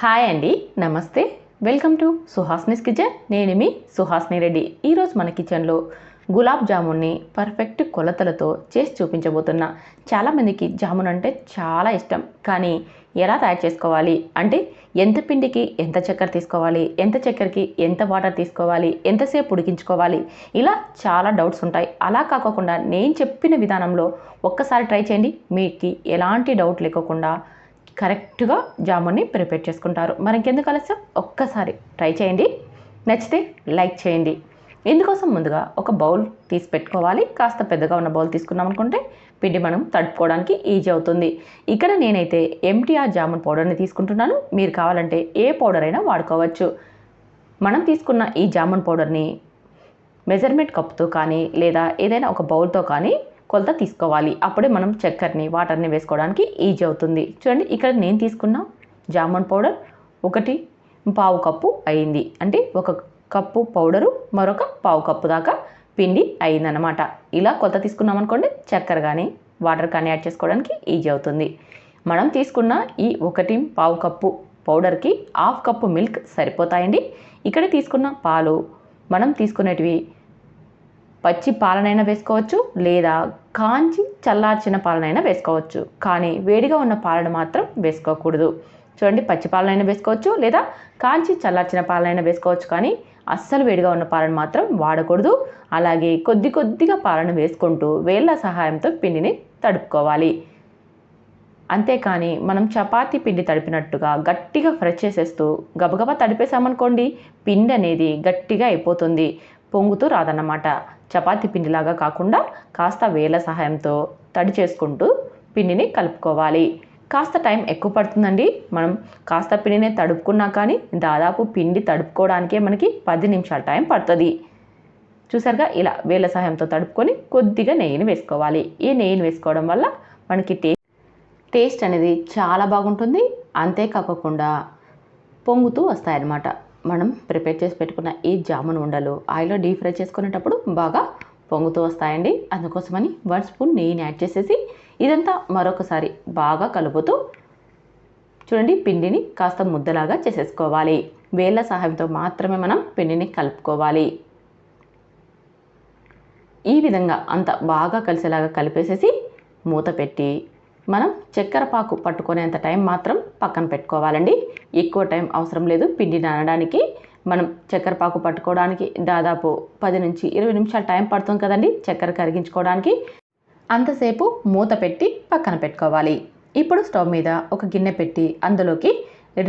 Hi అండి, namaste. Welcome to Suhasini's kitchen. నేను మీ సుహాస్ని రెడ్డి. ఈరోజు మన కిచెన్లో గులాబ్ జామున్ని పర్ఫెక్ట్ కొలతలతో చేసి చూపించబోతున్నా. చాలామందికి జామున్ అంటే చాలా ఇష్టం, కానీ ఎలా తయారు చేసుకోవాలి అంటే ఎంత పిండికి ఎంత చక్కెర తీసుకోవాలి, ఎంత చక్కెరకి ఎంత వాటర్ తీసుకోవాలి, ఎంతసేపు ఉడికించుకోవాలి, ఇలా చాలా డౌట్స్ ఉంటాయి. అలా కాకుండా నేను చెప్పిన విధానంలో ఒక్కసారి ట్రై చేయండి. మీకు ఎలాంటి డౌట్ లేకుండా కరెక్ట్గా జామున్ని ప్రిపేర్ చేసుకుంటారు. మరి ఇంకెందుకు ఆలస్యం, ఒక్కసారి ట్రై చేయండి. నచ్చితే లైక్ చేయండి. ఇందుకోసం ముందుగా ఒక బౌల్ తీసి పెట్టుకోవాలి. కాస్త పెద్దగా ఉన్న బౌల్ తీసుకున్నాం అనుకుంటే పిండి మనం తడుపుకోవడానికి ఈజీ అవుతుంది. ఇక్కడ నేనైతే ఎంటీఆర్ జామున్ పౌడర్ని తీసుకుంటున్నాను. మీరు కావాలంటే ఏ పౌడర్ అయినా వాడుకోవచ్చు. మనం తీసుకున్న ఈ జామున్ పౌడర్ని మెజర్మెంట్ కప్తో కానీ లేదా ఏదైనా ఒక బౌల్తో కానీ కొలత తీసుకోవాలి. అప్పుడే మనం చక్కెరని వాటర్ని వేసుకోవడానికి ఈజీ అవుతుంది. చూడండి, ఇక్కడ నేను తీసుకున్న జామున్ పౌడర్ 1.5 కప్పు అయింది. అంటే 1 కప్పు పౌడరు మరొక 1/2 కప్పు దాకా పిండి అయిందన్నమాట. ఇలా కొలత తీసుకున్నాం అనుకోండి, చక్కెర కానీ వాటర్ కానీ యాడ్ చేసుకోవడానికి ఈజీ అవుతుంది. మనం తీసుకున్న ఈ 1.5 కప్పు పౌడర్కి 1/2 కప్పు మిల్క్ సరిపోతాయండి. ఇక్కడ తీసుకున్న పాలు మనం తీసుకునేటివి పచ్చి పాలనైనా వేసుకోవచ్చు, లేదా కాంచి చల్లార్చిన పాలనైనా వేసుకోవచ్చు. కానీ వేడిగా ఉన్న పాలను మాత్రం వేసుకోకూడదు. చూడండి, పచ్చి పాలనైనా వేసుకోవచ్చు, లేదా కాంచి చల్లార్చిన పాలనైనా వేసుకోవచ్చు. కానీ అస్సలు వేడిగా ఉన్న పాలను మాత్రం వాడకూడదు. అలాగే కొద్దిగా పాలను వేసుకుంటూ వేళ్ళ సహాయంతో పిండిని తడుపుకోవాలి. అంతేకాని మనం చపాతీ పిండి తడిపినట్టుగా గట్టిగా ఫ్రెష్ చేసేస్తూ గబగబా తడిపేసామనుకోండి, పిండి అనేది గట్టిగా అయిపోతుంది, పొంగుతూ రాదన్నమాట. చపాతీ పిండిలాగా కాకుండా కాస్త వేళ్ళ సహాయంతో తడి చేసుకుంటూ పిండిని కలుపుకోవాలి. కాస్త టైం ఎక్కువ పడుతుందండి. మనం కాస్త పిండిని తడుపుకున్నా కానీ దాదాపు పిండి తడుపుకోవడానికే మనకి 10 నిమిషాల టైం పడుతుంది. చూసారుగా, ఇలా వేళ్ళ సహాయంతో తడుపుకొని కొద్దిగా నెయ్యిని వేసుకోవాలి. ఈ నెయ్యిని వేసుకోవడం వల్ల మనకి టేస్ట్ అనేది చాలా బాగుంటుంది. అంతేకాకుండా పొంగుతూ వస్తాయన్నమాట. మనం ప్రిపేర్ చేసి పెట్టుకున్న ఈ జామున్ ఉండలు ఆయిల్లో డీప్ ఫ్రై చేసుకునేటప్పుడు బాగా పొంగుతూ వస్తాయండి. అందుకోసమని 1 స్పూన్ నెయ్యిని యాడ్ చేసేసి ఇదంతా మరొకసారి బాగా కలుపుతూ చూడండి, పిండిని కాస్త ముద్దలాగా చేసేసుకోవాలి. వేళ్ళ సహాయంతో మాత్రమే మనం పిండిని కలుపుకోవాలి. ఈ విధంగా అంత బాగా కలిసేలాగా కలిపేసేసి మూత పెట్టి మనం చక్కెర పాకు పట్టుకునేంత టైం మాత్రం పక్కన పెట్టుకోవాలండి. ఎక్కువ టైం అవసరం లేదు. పిండి నానడానికి మనం చక్కెర పాకు పట్టుకోవడానికి దాదాపు 10 నుంచి 20 నిమిషాలు టైం పడుతుంది కదండి చక్కెర కరిగించుకోవడానికి. అంతసేపు మూత పెట్టి పక్కన పెట్టుకోవాలి. ఇప్పుడు స్టవ్ మీద ఒక గిన్నె పెట్టి అందులోకి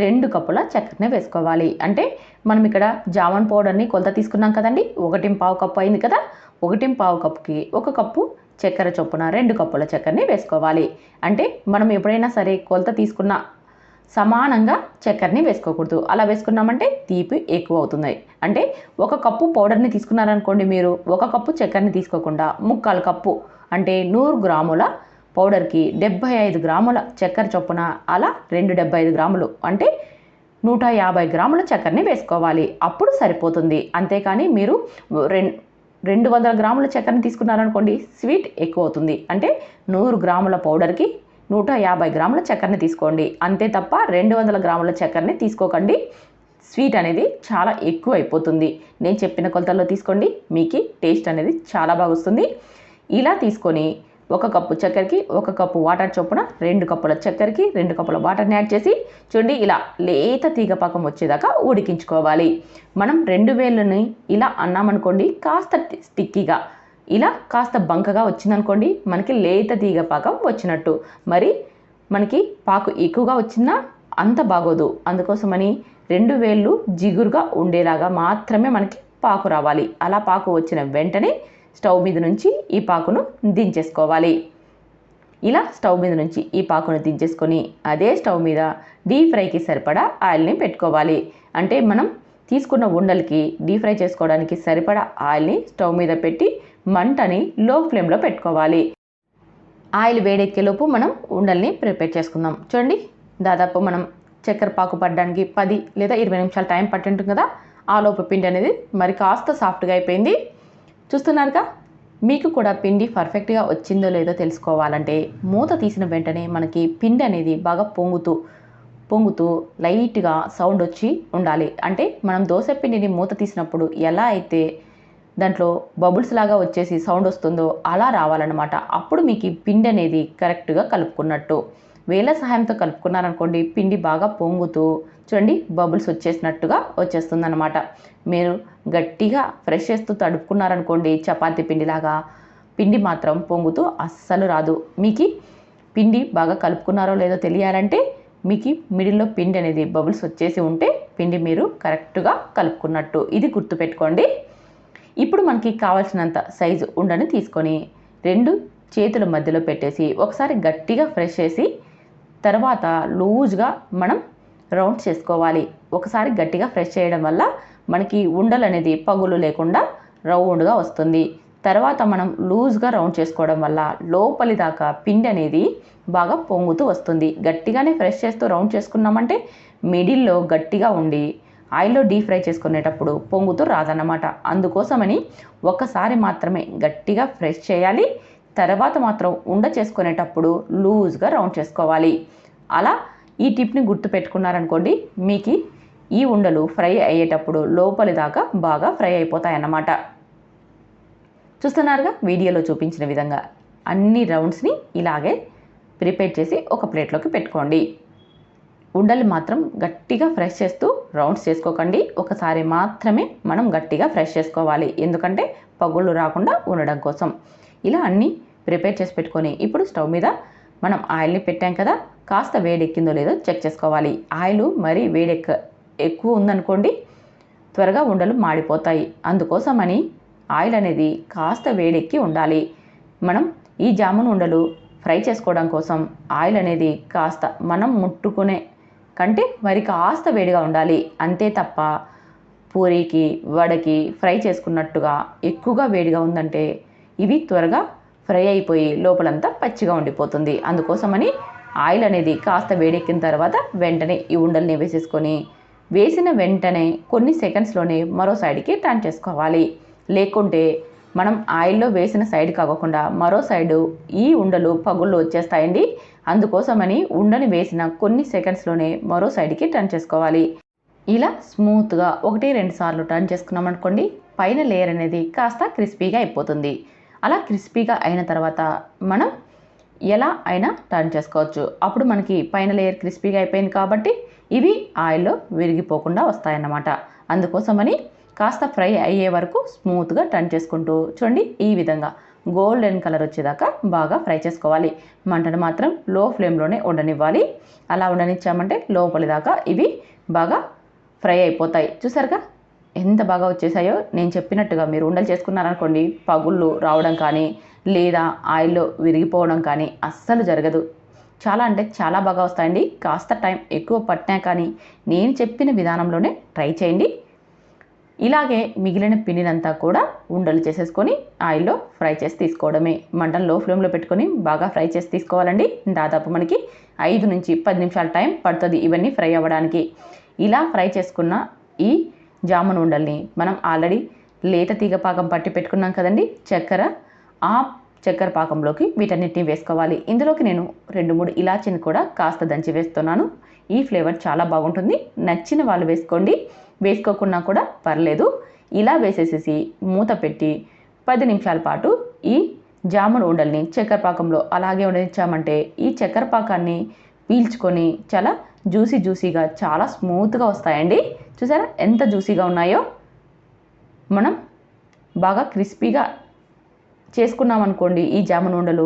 2 కప్పుల చక్కెరని వేసుకోవాలి. అంటే మనం ఇక్కడ జామున్ పౌడర్ని కొలత తీసుకున్నాం కదండి, 1.5 కప్పు అయింది కదా. 1.5 కప్పుకి 1 కప్పు చక్కెర చొప్పున 2 కప్పుల చక్కెరని వేసుకోవాలి. అంటే మనం ఎప్పుడైనా సరే కొలత తీసుకున్న సమానంగా చక్కెరని వేసుకోకూడదు. అలా వేసుకున్నామంటే తీపి ఎక్కువ అవుతుంది. అంటే 1 కప్పు పౌడర్ని తీసుకున్నారనుకోండి, మీరు 1 కప్పు చక్కెరని తీసుకోకుండా 3/4 కప్పు అంటే 100 గ్రాముల పౌడర్కి 75 గ్రాముల చక్కెర చొప్పున అలా 275 గ్రాములు అంటే 150 గ్రాముల చక్కెరని వేసుకోవాలి. అప్పుడు సరిపోతుంది. అంతేకాని మీరు 200 గ్రాముల చక్కెరని తీసుకున్నారనుకోండి, స్వీట్ ఎక్కువ అవుతుంది. అంటే 100 గ్రాముల పౌడర్కి 150 గ్రాముల చక్కెరని తీసుకోండి. అంతే తప్ప 200 గ్రాముల చక్కెరని తీసుకోకండి. స్వీట్ అనేది చాలా ఎక్కువ అయిపోతుంది. నేను చెప్పిన కొలతల్లో తీసుకోండి, మీకు టేస్ట్ అనేది చాలా బాగా వస్తుంది. ఇలా తీసుకొని 1 కప్పు చక్కెరకి 1 కప్పు వాటర్ చొప్పున 2 కప్పుల చక్కెరకి 2 కప్పుల వాటర్ని యాడ్ చేసి చూడండి, ఇలా లేత తీగ పాకం వచ్చేదాకా ఉడికించుకోవాలి. మనం 2 వేళ్ళని ఇలా అన్నామనుకోండి, కాస్త స్టిక్కీగా ఇలా కాస్త బంకగా వచ్చిందనుకోండి, మనకి లేత తీగ పాకం వచ్చినట్టు. మరి మనకి పాకు ఎక్కువగా వచ్చినా అంత బాగోదు. అందుకోసమని 2 వేళ్ళు జిగురుగా ఉండేలాగా మాత్రమే మనకి పాకు రావాలి. అలా పాకు వచ్చిన వెంటనే స్టవ్ మీద నుంచి ఈ పాకును దించేసుకోవాలి. ఇలా స్టవ్ మీద నుంచి ఈ పాకును దించేసుకొని అదే స్టవ్ మీద డీప్ ఫ్రైకి సరిపడా ఆయిల్ని పెట్టుకోవాలి. అంటే మనం తీసుకున్న ఉండలకి డీప్ ఫ్రై చేసుకోవడానికి సరిపడా ఆయిల్ని స్టవ్ మీద పెట్టి మంటని లో ఫ్లేమ్లో పెట్టుకోవాలి. ఆయిల్ వేడెక్కేలోపు మనం ఉండల్ని ప్రిపేర్ చేసుకుందాం. చూడండి, దాదాపు మనం చక్కెర పాకు పడడానికి 10 లేదా 20 నిమిషాలు టైం పట్టింటుంది కదా. ఆ లోపు పిండి అనేది మరి కాస్త సాఫ్ట్గా అయిపోయింది. చూస్తున్నారుగా, మీకు కూడా పిండి పర్ఫెక్ట్గా వచ్చిందో లేదో తెలుసుకోవాలంటే మూత తీసిన వెంటనే మనకి పిండి అనేది బాగా పొంగుతూ లైట్గా సౌండ్ వచ్చి ఉండాలి. అంటే మనం దోశ పిండిని మూత తీసినప్పుడు ఎలా అయితే దాంట్లో బబుల్స్ లాగా వచ్చేసి సౌండ్ వస్తుందో అలా రావాలన్నమాట. అప్పుడు మీకు ఈ పిండి అనేది కరెక్ట్గా కలుపుకున్నట్టు. వేళ్ళ సహాయంతో కలుపుకున్నారనుకోండి, పిండి బాగా పొంగుతూ చూడండి బబుల్స్ వచ్చేసినట్టుగా వచ్చేస్తుంది అనమాట. మీరు గట్టిగా ఫ్రెష్ చేస్తూ తడుపుకున్నారనుకోండి చపాతీ పిండిలాగా, పిండి మాత్రం పొంగుతూ అస్సలు రాదు. మీకు పిండి బాగా కలుపుకున్నారో లేదో తెలియాలంటే మీకు మిడిల్లో పిండి అనేది బబుల్స్ వచ్చేసి ఉంటే పిండి మీరు కరెక్ట్గా కలుపుకున్నట్టు. ఇది గుర్తుపెట్టుకోండి. ఇప్పుడు మనకి కావాల్సినంత సైజు ఉండని తీసుకొని 2 చేతుల మధ్యలో పెట్టేసి ఒకసారి గట్టిగా ఫ్రెష్ చేసి తర్వాత లూజ్గా మనం రౌండ్ చేసుకోవాలి. ఒకసారి గట్టిగా ఫ్రెష్ చేయడం వల్ల మనకి ఉండలు అనేది పగులు లేకుండా రౌండ్గా వస్తుంది. తర్వాత మనం లూజ్గా రౌండ్ చేసుకోవడం వల్ల లోపలి దాకా పిండి అనేది బాగా పొంగుతూ వస్తుంది. గట్టిగానే ఫ్రెష్ చేస్తూ రౌండ్ చేసుకున్నామంటే మిడిల్లో గట్టిగా ఉండి ఆయిల్లో డీప్ ఫ్రై చేసుకునేటప్పుడు పొంగుతూ రాదన్నమాట. అందుకోసమని ఒక్కసారి మాత్రమే గట్టిగా ఫ్రెష్ చేయాలి. తర్వాత మాత్రం ఉండ చేసుకునేటప్పుడు లూజ్గా రౌండ్ చేసుకోవాలి. అలా ఈ టిప్ని గుర్తుపెట్టుకున్నారనుకోండి, మీకు ఈ ఉండలు ఫ్రై అయ్యేటప్పుడు లోపలి దాకా బాగా ఫ్రై అయిపోతాయన్నమాట. చూస్తున్నారుగా వీడియోలో చూపించిన విధంగా అన్ని రౌండ్స్ని ఇలాగే ప్రిపేర్ చేసి ఒక ప్లేట్లోకి పెట్టుకోండి. ఉండలు మాత్రం గట్టిగా ఫ్రెష్ చేస్తూ రౌండ్స్ చేసుకోకండి. ఒకసారి మాత్రమే మనం గట్టిగా ఫ్రెష్ చేసుకోవాలి. ఎందుకంటే పగుళ్ళు రాకుండా ఉండడం కోసం. ఇలా అన్నీ ప్రిపేర్ చేసి పెట్టుకొని ఇప్పుడు స్టవ్ మీద మనం ఆయిల్ని పెట్టాం కదా, కాస్త వేడెక్కిందో లేదో చెక్ చేసుకోవాలి. ఆయిల్ మరీ ఎక్కువ ఉందనుకోండి త్వరగా ఉండలు మాడిపోతాయి. అందుకోసమని ఆయిల్ అనేది కాస్త వేడెక్కి ఉండాలి. మనం ఈ జామున్ ఉండలు ఫ్రై చేసుకోవడం కోసం ఆయిల్ అనేది కాస్త మనం ముట్టుకునే కంటే మరి కాస్త వేడిగా ఉండాలి. అంతే తప్ప పూరీకి వడకి ఫ్రై చేసుకున్నట్టుగా ఎక్కువగా వేడిగా ఉందంటే ఇవి త్వరగా ఫ్రై అయిపోయి లోపలంతా పచ్చిగా ఉండిపోతుంది. అందుకోసమని ఆయిల్ అనేది కాస్త వేడెక్కిన తర్వాత వెంటనే ఈ ఉండల్ని వేసేసుకొని వేసిన వెంటనే కొన్ని సెకండ్స్లోనే మరో సైడ్కి టర్న్ చేసుకోవాలి. లేకుంటే మనం ఆయిల్లో వేసిన సైడ్ కాకుండా మరో సైడు ఈ ఉండలు పగుళ్ళు వచ్చేస్తాయండి. అందుకోసమని ఉండని వేసిన కొన్ని సెకండ్స్లోనే మరో సైడ్కి టర్న్ చేసుకోవాలి. ఇలా స్మూత్గా 1-2 సార్లు టర్న్ చేసుకున్నామనుకోండి పైన లేయర్ అనేది కాస్త క్రిస్పీగా అయిపోతుంది. అలా క్రిస్పీగా అయిన తర్వాత మనం ఎలా అయినా టర్న్ చేసుకోవచ్చు. అప్పుడు మనకి పైన లేయర్ క్రిస్పీగా అయిపోయింది కాబట్టి ఇవి ఆయిల్లో విరిగిపోకుండా వస్తాయన్నమాట. అందుకోసమని కాస్త ఫ్రై అయ్యే వరకు స్మూత్గా టర్న్ చేసుకుంటూ చూడండి ఈ విధంగా గోల్డెన్ కలర్ వచ్చేదాకా బాగా ఫ్రై చేసుకోవాలి. మంటను మాత్రం లో ఫ్లేమ్లోనే ఉండనివ్వాలి. అలా ఉండనిచ్చామంటే లోపలి దాకా ఇవి బాగా ఫ్రై అయిపోతాయి. చూసారుగా ఎంత బాగా వచ్చేసాయో. నేను చెప్పినట్టుగా మీరు ఉండలు చేసుకున్నారనుకోండి పగుళ్ళు రావడం కానీ లేదా ఆయిల్లో విరిగిపోవడం కానీ అస్సలు జరగదు. చాలా అంటే చాలా బాగా వస్తాయండి. కాస్త టైం ఎక్కువ పట్టినా కానీ నేను చెప్పిన విధానంలోనే ట్రై చేయండి. ఇలాగే మిగిలిన పిండినంతా కూడా ఉండలు చేసేసుకొని ఆయిల్లో ఫ్రై చేసి తీసుకోవడమే. మంటను లో ఫ్లేమ్లో పెట్టుకొని బాగా ఫ్రై చేసి తీసుకోవాలండి. దాదాపు మనకి 5-10 నిమిషాల టైం పడుతుంది ఇవన్నీ ఫ్రై అవ్వడానికి. ఇలా ఫ్రై చేసుకున్న ఈ జామున్ ఉండల్ని మనం ఆల్రెడీ లేత తీగ పాకం పట్టి పెట్టుకున్నాం కదండి చక్కెర, ఆ చక్కెర పాకంలోకి వీటన్నిటిని వేసుకోవాలి. ఇందులోకి నేను 2-3 ఇలాచీని కూడా కాస్త దంచి వేస్తున్నాను. ఈ ఫ్లేవర్ చాలా బాగుంటుంది. నచ్చిన వాళ్ళు వేసుకోండి, వేసుకోకున్నా కూడా పర్లేదు. ఇలా వేసేసేసి మూత పెట్టి 10 నిమిషాల పాటు ఈ జామున్ ఉండల్ని చక్కెర పాకంలో అలాగే ఉండనిచ్చామంటే ఈ చక్కెర పాకాన్ని పీల్చుకొని చాలా జ్యూసీగా చాలా స్మూత్గా వస్తాయండి. చూసారా ఎంత జ్యూసీగా ఉన్నాయో. మనం బాగా క్రిస్పీగా చేసుకున్నామనుకోండి ఈ జామున్ ఉండలు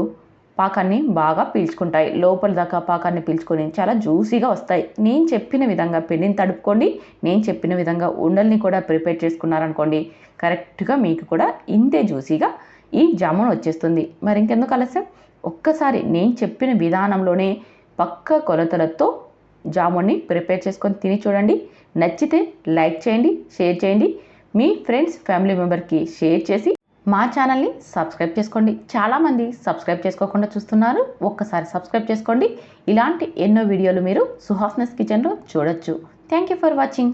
పాకాన్ని బాగా పీల్చుకుంటాయి. లోపల దాకా పాకాన్ని పీల్చుకొని చాలా జ్యూసీగా వస్తాయి. నేను చెప్పిన విధంగా పిండిని తడుపుకోండి. నేను చెప్పిన విధంగా ఉండల్ని కూడా ప్రిపేర్ చేసుకున్నారనుకోండి కరెక్ట్గా మీకు కూడా ఇంతే జ్యూసీగా ఈ జామున్ వచ్చేస్తుంది. మరి ఇంకెందుకు ఆలస్యం, ఒక్కసారి నేను చెప్పిన విధానంలోనే పక్క కొలతలతో జామున్ని ప్రిపేర్ చేసుకొని తిని చూడండి. నచ్చితే లైక్ చేయండి, షేర్ చేయండి. మీ ఫ్రెండ్స్ ఫ్యామిలీ మెంబర్కి షేర్ చేసి మా ఛానల్ని సబ్స్క్రైబ్ చేసుకోండి. చాలామంది సబ్స్క్రైబ్ చేసుకోకుండా చూస్తున్నారు. ఒక్కసారి సబ్స్క్రైబ్ చేసుకోండి. ఇలాంటి ఎన్నో వీడియోలు మీరు సుహాస్నెస్ కిచెన్లో చూడొచ్చు. Thank you for watching.